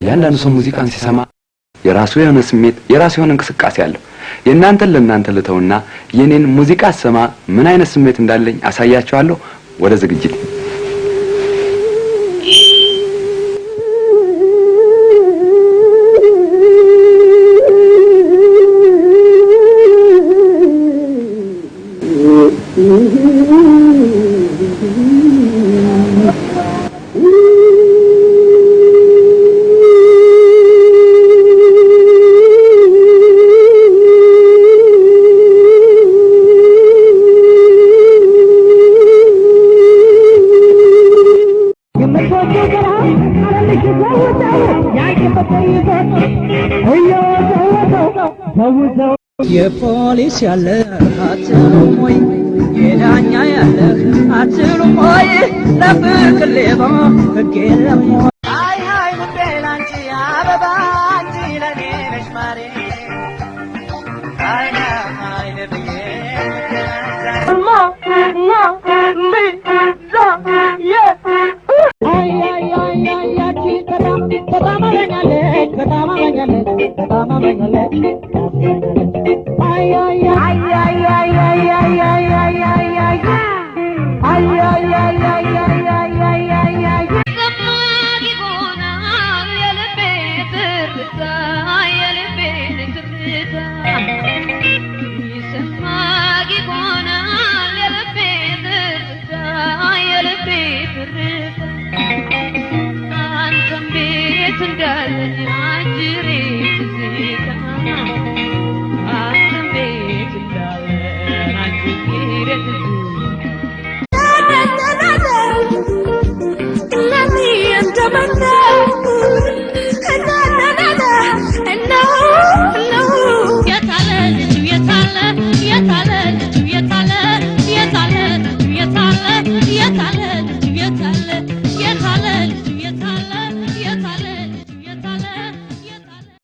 ያንዳንዱ ሰው ሙዚቃን ሲሰማ የራሱ የሆነ ስሜት የራሱ የሆነ እንቅስቃሴ አለው የናንተን ለናንተ ልተውና የኔን ሙዚቃ ሰማ ምን አይነት ስሜት እንዳለኝ አሳያችኋለሁ ወደ ዝግጅት የፖሊስ ያለ አትሉም ወይ የዳኛ ያለ አትሉም ወይ ለፍቅር ሌባ ሕግ የለም አይ አይ ልቤላንቺ አበባ አንቺ ለኔ ነሽ ማሬ አይ አይ ልቤ Antam bir tundal ajir